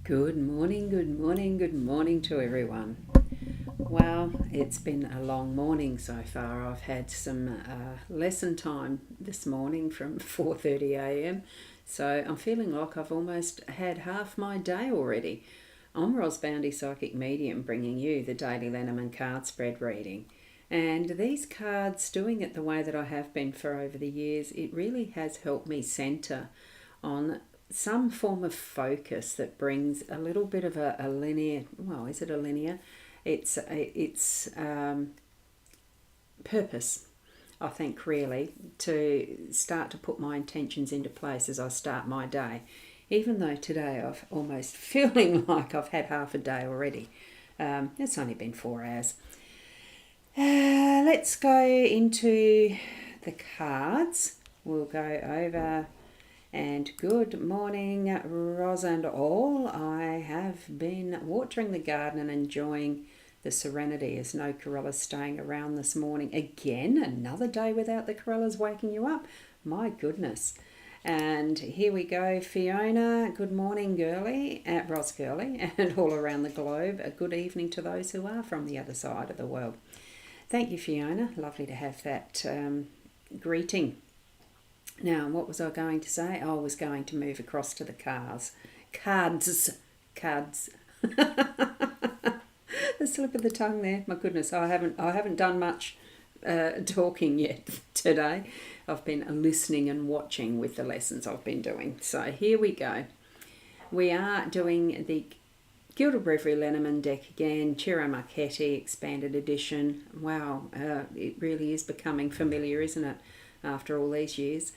Good morning, good morning, good morning to everyone. Well, it's been a long morning so far. I've had some lesson time this morning from 4:30 a.m. So I'm feeling like I've almost had half my day already. I'm Ros Boundy Psychic Medium bringing you the daily Lenormand card spread reading. And these cards, doing it the way that I have been for over the years, it really has helped me center on some form of focus that brings a little bit of a linear, well, is it a linear? It's purpose, I think, really, to start to put my intentions into place as I start my day. Even though today I've almost feeling like I've had half a day already. It's only been 4 hours. Let's go into the cards. We'll go over. And good morning, Ros and all. I have been watering the garden and enjoying the serenity as no corellas staying around this morning. Again, another day without the corellas waking you up. My goodness. And here we go, Fiona. Good morning, girly, Ros girly, and all around the globe. A good evening to those who are from the other side of the world. Thank you, Fiona. Lovely to have that greeting. Now, what was I going to say? I was going to move across to the cars. Cards. The slip of the tongue there. My goodness, I haven't done much talking yet today. I've been listening and watching with the lessons I've been doing. So here we go. We are doing the Gilded Breviary Lenormand deck again, Ciro Marchetti Expanded Edition. Wow, it really is becoming familiar, isn't it, after all these years?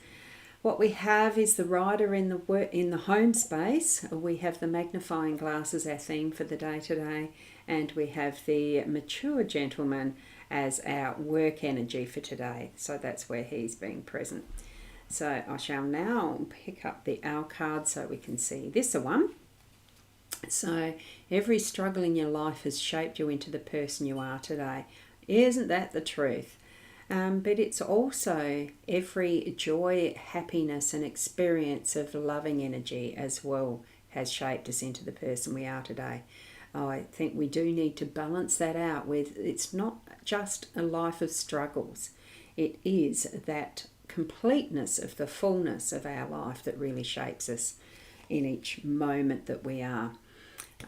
What we have is the rider in the home space. We have the magnifying glass as our theme for the day today, and we have the mature gentleman as our work energy for today. So that's where he's being present. So I shall now pick up the owl card so we can see this one. So every struggle in your life has shaped you into the person you are today. Isn't that the truth? But it's also every joy, happiness, and experience of loving energy as well has shaped us into the person we are today. I think we do need to balance that out with it's not just a life of struggles. It is that completeness of the fullness of our life that really shapes us in each moment that we are.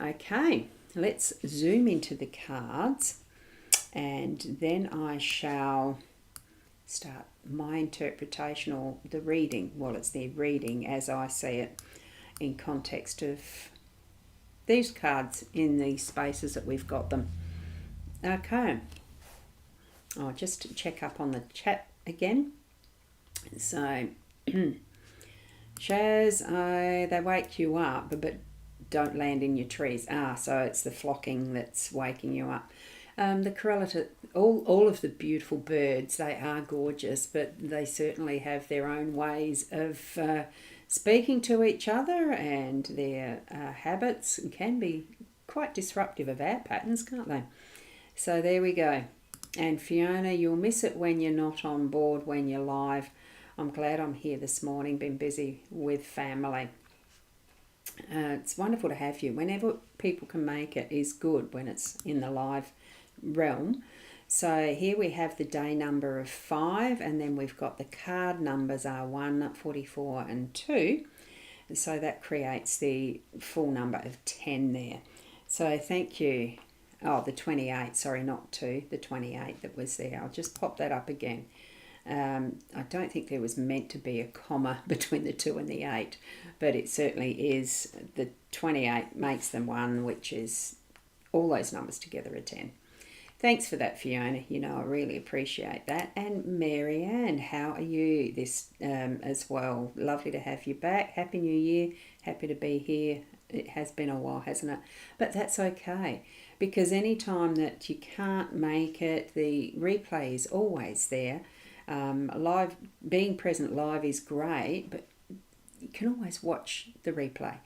Okay, let's zoom into the cards and then I shall start my interpretation or the reading. Well, it's the reading as I see it in context of these cards in the spaces that we've got them. Okay, I'll just check up on the chat again. So, Shaz, they wake you up, but don't land in your trees. So it's the flocking that's waking you up. The correlative, all of the beautiful birds, they are gorgeous, but they certainly have their own ways of speaking to each other, and their habits can be quite disruptive of our patterns, can't they? So there we go. And Fiona, you'll miss it when you're not on board, when you're live. I'm glad I'm here this morning, been busy with family. It's wonderful to have you. Whenever people can make it is good when it's in the live realm. So here we have the day number of 5, and then we've got the card numbers are 1, 44 and 2. So that creates the full number of 10 there. So thank you. Oh, the 28, sorry, not 2, the 28 that was there. I'll just pop that up again. I don't think there was meant to be a comma between the 2 and the 8, but it certainly is. The 28 makes them 1, which is all those numbers together are 10. Thanks for that, Fiona. You know, I really appreciate that. And Marianne, how are you this as well? Lovely to have you back. Happy New Year. Happy to be here. It has been a while, hasn't it? But that's okay, because any time that you can't make it, the replay is always there. Live, being present live is great, but you can always watch the replay.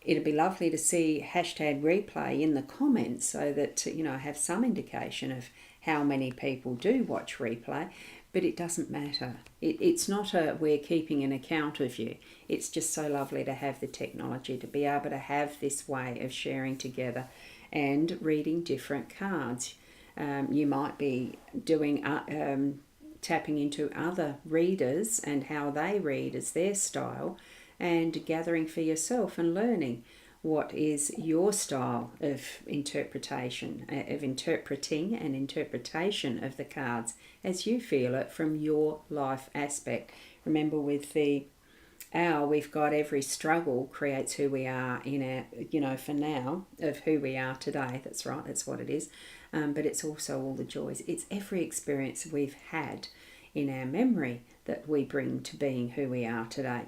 It'd be lovely to see hashtag replay in the comments so that, you know, I have some indication of how many people do watch replay. but it doesn't matter. It's not we're keeping an account of you. It's just so lovely to have the technology, to be able to have this way of sharing together and reading different cards. You might be doing tapping into other readers and how they read as their style, and gathering for yourself and learning what is your style of interpretation, of interpreting and interpretation of the cards as you feel it from your life aspect. Remember, with the owl, we've got every struggle creates who we are in our, for now, of who we are today. That's right, that's what it is. But it's also all the joys. It's every experience we've had in our memory that we bring to being who we are today.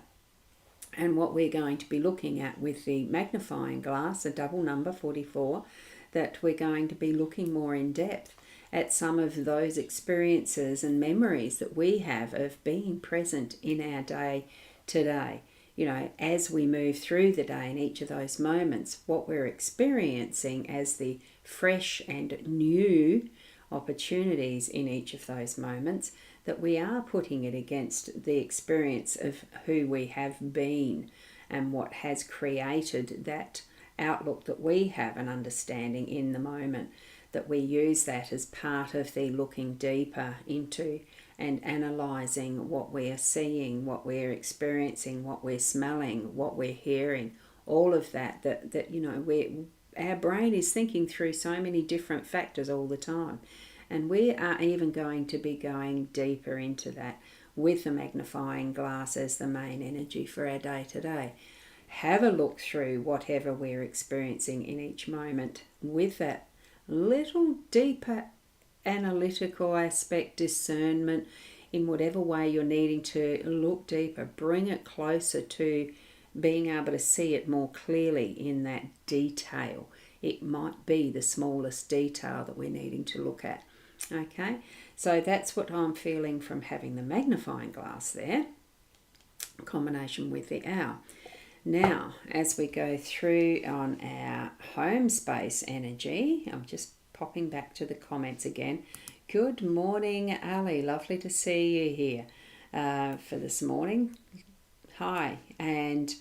And what we're going to be looking at with the magnifying glass, a double number 44, that we're going to be looking more in depth at some of those experiences and memories that we have of being present in our day today. As we move through the day in each of those moments, what we're experiencing as the fresh and new opportunities in each of those moments, that we are putting it against the experience of who we have been and what has created that outlook that we have an understanding in the moment, that we use that as part of the looking deeper into and analysing what we are seeing, what we're experiencing, what we're smelling, what we're hearing, all of that our brain is thinking through so many different factors all the time. And we are even going to be going deeper into that with the magnifying glass as the main energy for our day to day. Have a look through whatever we're experiencing in each moment with that little deeper analytical aspect, discernment, in whatever way you're needing to look deeper. Bring it closer to being able to see it more clearly in that detail. It might be the smallest detail that we're needing to look at. Okay, so that's what I'm feeling from having the magnifying glass there, in combination with the owl. Now, as we go through on our home space energy, I'm just popping back to the comments again. Good morning, Ali. Lovely to see you here for this morning. Hi. And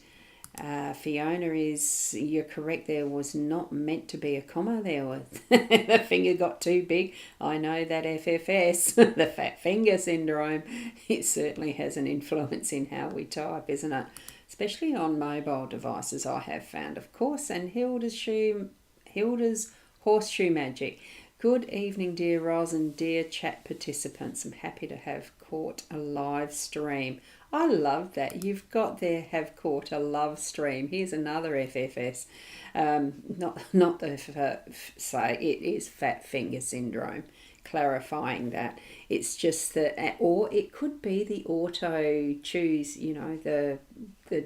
Fiona, you're correct, there was not meant to be a comma there. The finger got too big. I know that FFS, the fat finger syndrome, it certainly has an influence in how we type, isn't it? Especially on mobile devices, I have found, of course. And Hilda's horseshoe magic. Good evening, dear Roz and dear chat participants. I'm happy to have caught a live stream. I love that. You've got there, have caught a love stream. Here's another FFS. Not the say, it is fat finger syndrome. Clarifying that. It's just that, or it could be the auto choose, the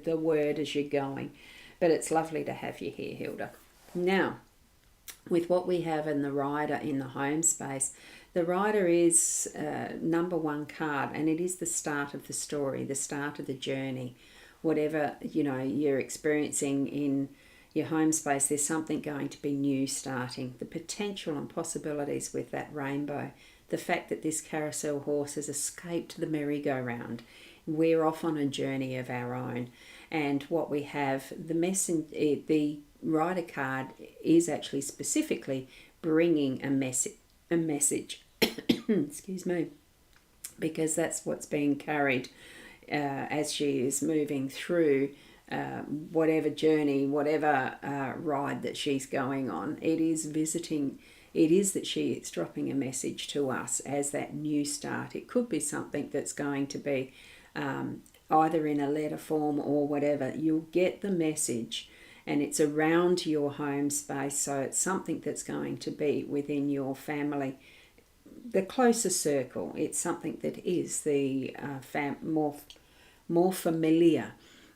word as you're going. But it's lovely to have you here, Hilda. Now, with what we have in the rider in the home space, the rider is number one card, and it is the start of the story, the start of the journey. Whatever you're experiencing in your home space, there's something going to be new starting. The potential and possibilities with that rainbow, the fact that this carousel horse has escaped the merry-go-round. We're off on a journey of our own, and what we have, the rider card is actually specifically bringing a message. Excuse me, because that's what's being carried as she is moving through whatever journey, whatever ride that she's going on. It is that she is dropping a message to us as that new start. It could be something that's going to be either in a letter form or whatever. You'll get the message, and it's around your home space, so it's something that's going to be within your family, the closer circle. It's something that is the more familiar,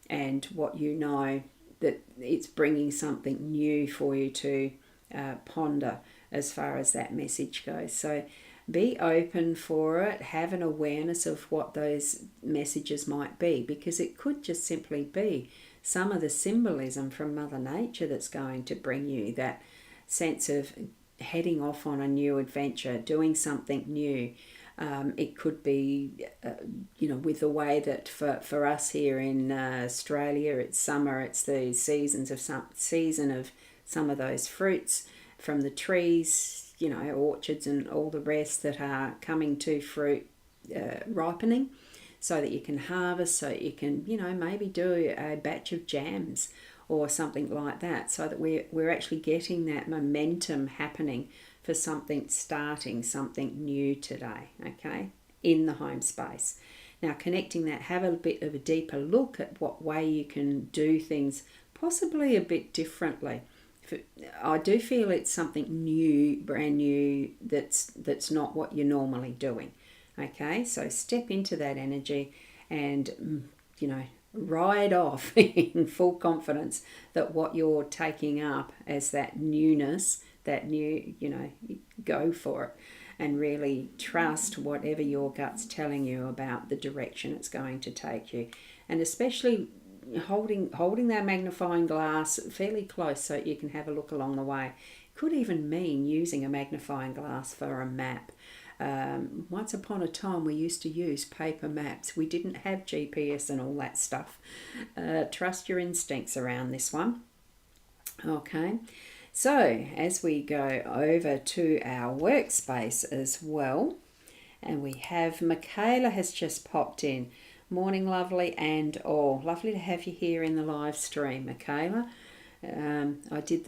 and what that it's bringing something new for you to ponder as far as that message goes. So be open for it, have an awareness of what those messages might be, because it could just simply be some of the symbolism from Mother Nature that's going to bring you that sense of heading off on a new adventure, doing something new, It could be, with the way that for us here in Australia, it's summer. It's the season of some of those fruits from the trees, orchards and all the rest that are coming to fruit ripening, so that you can harvest, so you can maybe do a batch of jams or something like that, so that we're actually getting that momentum happening for something starting, something new today, okay, in the home space. Now, connecting that, have a bit of a deeper look at what way you can do things possibly a bit differently. I do feel it's something new, brand new, that's not what you're normally doing. Okay, so step into that energy and, ride off in full confidence that what you're taking up as that newness, that new, go for it and really trust whatever your gut's telling you about the direction it's going to take you. And especially holding that magnifying glass fairly close so you can have a look along the way. Could even mean using a magnifying glass for a map. Once upon a time we used to use paper maps. We didn't have GPS and all that stuff. Trust your instincts around this one. Okay, so as we go over to our workspace as well, and we have Michaela has just popped in. Morning, lovely and all. Lovely to have you here in the live stream, Michaela. I did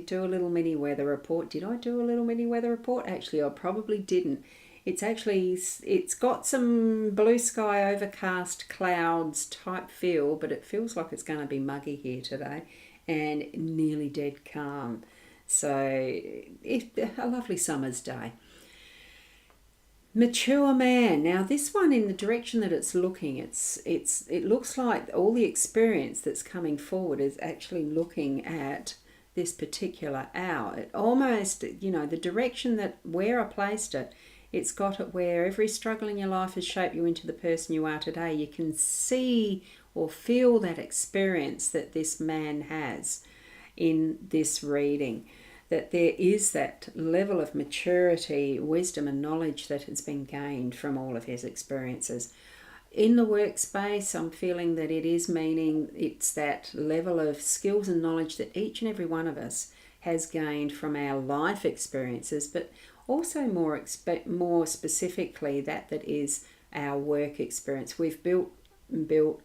do a little mini weather report. Did I do a little mini weather report? Actually, I probably didn't. It's got some blue sky, overcast clouds type feel, but it feels like it's going to be muggy here today and nearly dead calm. So a lovely summer's day. Mature man. Now this one, in the direction that it's looking, it looks like all the experience that's coming forward is actually looking at this particular owl. It almost, the direction that where I placed it, it's got it where every struggle in your life has shaped you into the person you are today. You can see or feel that experience that this man has in this reading. That there is that level of maturity, wisdom and knowledge that has been gained from all of his experiences. In the workspace, I'm feeling that it is meaning it's that level of skills and knowledge that each and every one of us has gained from our life experiences, but also more specifically that is our work experience. We've built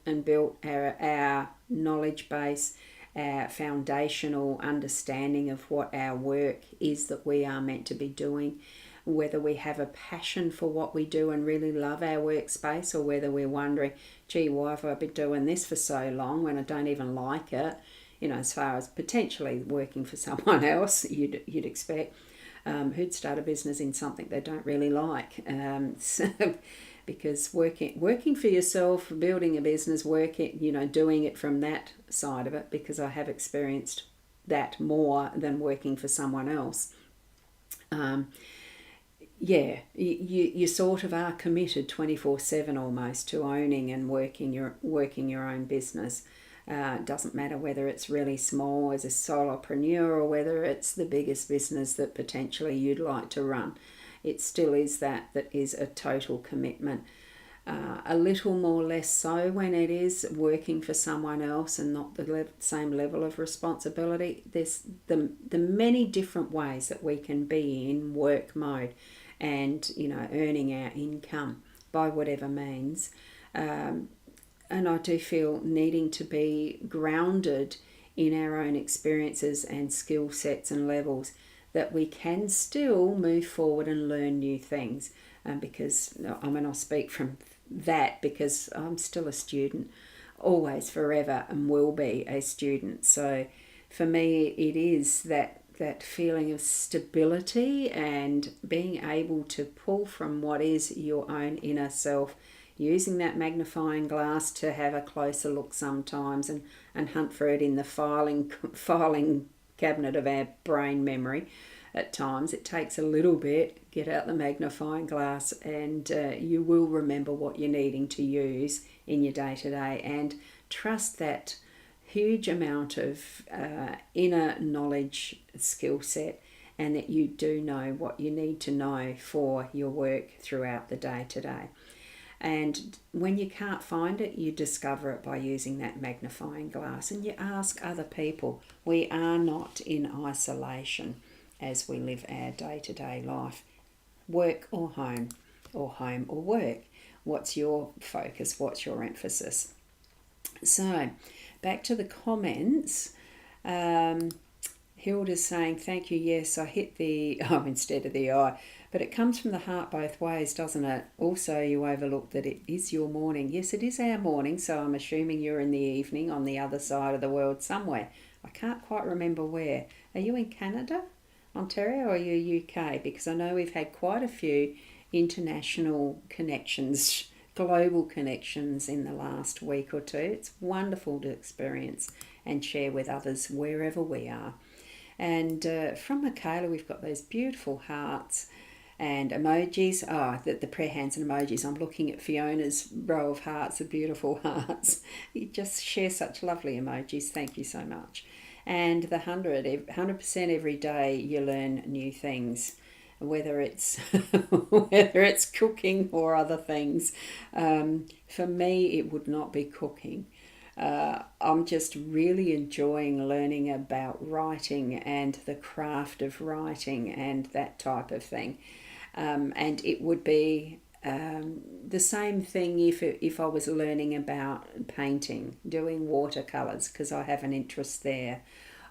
our knowledge base, our foundational understanding of what our work is that we are meant to be doing, whether we have a passion for what we do and really love our workspace, or whether we're wondering, gee, why have I been doing this for so long when I don't even like it, as far as potentially working for someone else, you'd expect, who'd start a business in something they don't really like. Because working for yourself, building a business, doing it from that side of it, because I have experienced that more than working for someone else. You sort of are committed 24/7 almost to owning and working your own business. Doesn't matter whether it's really small as a solopreneur or whether it's the biggest business that potentially you'd like to run. It still is that is a total commitment. A little more less so when it is working for someone else and not the same level of responsibility. There's the many different ways that we can be in work mode and, earning our income by whatever means. And I do feel needing to be grounded in our own experiences and skill sets and levels, that we can still move forward and learn new things. Because, I'll speak from that because I'm still a student, always, forever, and will be a student. So for me, it is that feeling of stability and being able to pull from what is your own inner self, using that magnifying glass to have a closer look sometimes and hunt for it in the filing cabinet of our brain memory. At times it takes a little bit. Get out the magnifying glass and you will remember what you're needing to use in your day-to-day, and trust that huge amount of inner knowledge, skill set and that you do know what you need to know for your work throughout the day today. And when you can't find it, you discover it by using that magnifying glass, and you ask other people. We are not in isolation as we live our day-to-day life, work or home or work. What's your focus? What's your emphasis? So back to the comments. Hilda's saying, thank you, yes, I hit the O instead of the I. But it comes from the heart both ways, doesn't it? Also, you overlook that it is your morning. Yes, it is our morning, so I'm assuming you're in the evening on the other side of the world somewhere. I can't quite remember where. Are you in Canada, Ontario, or are you UK? Because I know we've had quite a few international connections, global connections in the last week or two. It's wonderful to experience and share with others wherever we are. And from Michaela, we've got those beautiful hearts and emojis. The prayer hands and emojis. I'm looking at Fiona's row of hearts, the beautiful hearts. You just share such lovely emojis. Thank you so much. And the 100% every day you learn new things, whether it's whether it's cooking or other things. For me, it would not be cooking. I'm just really enjoying learning about writing and the craft of writing and that type of thing. And it would be the same thing if I was learning about painting, doing watercolours, because I have an interest there,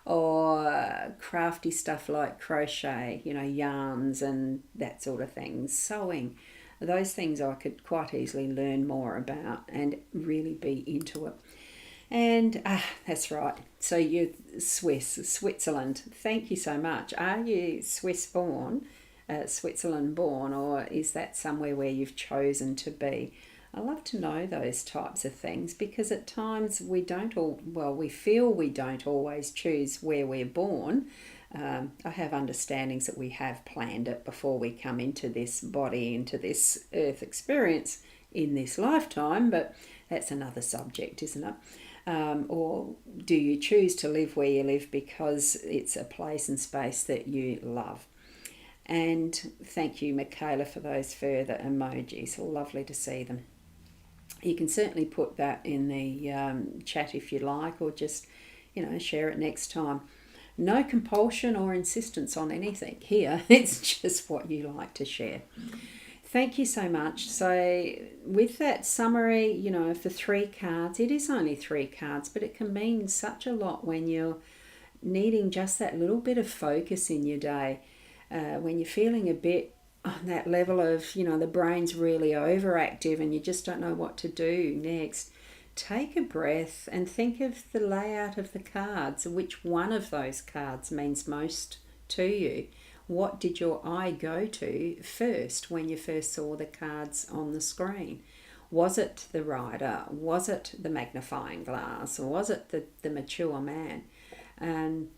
or crafty stuff like crochet, yarns and that sort of thing, sewing. Those things I could quite easily learn more about and really be into it. And that's right. So you're Switzerland. Thank you so much. Are you Switzerland born, or is that somewhere where you've chosen to be? I love to know those types of things, because at times we feel we don't always choose where we're born. I have understandings that we have planned it before we come into this body, into this earth experience in this lifetime, but that's another subject, isn't it? Or do you choose to live where you live because it's a place and space that you love? And thank you, Michaela, for those further emojis. Lovely to see them. You can certainly put that in the chat if you like, or just, share it next time. No compulsion or insistence on anything here. It's just what you like to share. Thank you so much. So with that summary, of the 3 cards, it is only 3 cards, but it can mean such a lot when you're needing just that little bit of focus in your day. When you're feeling a bit on that level of, the brain's really overactive and you just don't know what to do next, take a breath and think of the layout of the cards. Which one of those cards means most to you? What did your eye go to first when you first saw the cards on the screen? Was it the rider? Was it the magnifying glass? Or was it the mature man? And,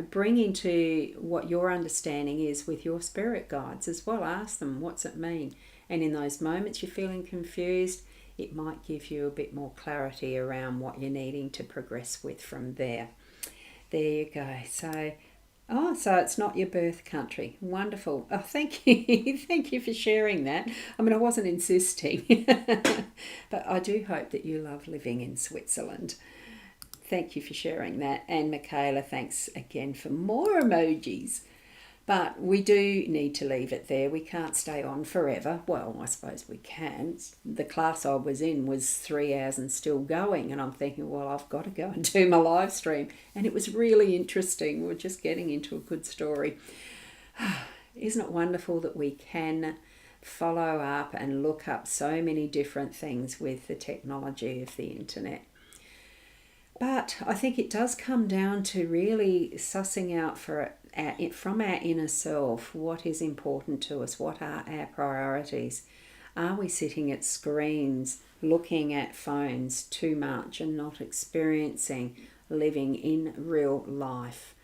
bring into what your understanding is with your spirit guides as well. Ask them, what's it mean? And in those moments you're feeling confused, it might give you a bit more clarity around what you're needing to progress with from there. There you go. So it's not your birth country. Wonderful. Oh, thank you. Thank you for sharing that. I mean, I wasn't insisting, but I do hope that you love living in Switzerland. Thank you for sharing that. And Michaela, thanks again for more emojis. But we do need to leave it there. We can't stay on forever. Well, I suppose we can. The class I was in was 3 hours and still going. And I'm thinking, well, I've got to go and do my live stream. And it was really interesting. We're just getting into a good story. Isn't it wonderful that we can follow up and look up so many different things with the technology of the internet? But I think it does come down to really sussing out from our inner self what is important to us, what are our priorities. Are we sitting at screens, looking at phones too much and not experiencing living in real life?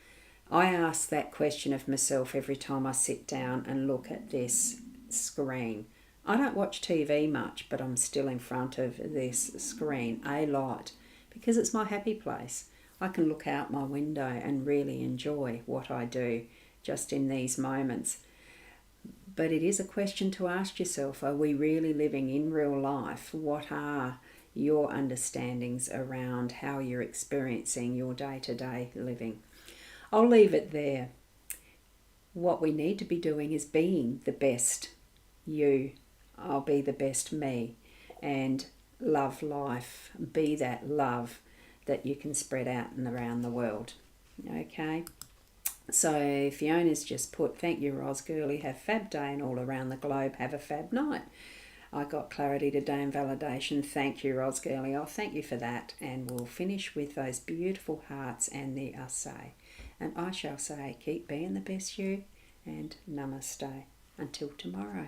I ask that question of myself every time I sit down and look at this screen. I don't watch TV much, but I'm still in front of this screen a lot because it's my happy place. I can look out my window and really enjoy what I do just in these moments. But it is a question to ask yourself, are we really living in real life? What are your understandings around how you're experiencing your day-to-day living? I'll leave it there. What we need to be doing is being the best you. I'll be the best me, and love life. Be that love that you can spread out and around the world. Okay? So Fiona's just put, thank you, Ros Girly. Have fab day, and all around the globe have a fab night. I got clarity today and validation. Thank you, Ros Girly. Oh, thank you for that. And we'll finish with those beautiful hearts and the I say. And I shall say, keep being the best you, and namaste. Until tomorrow.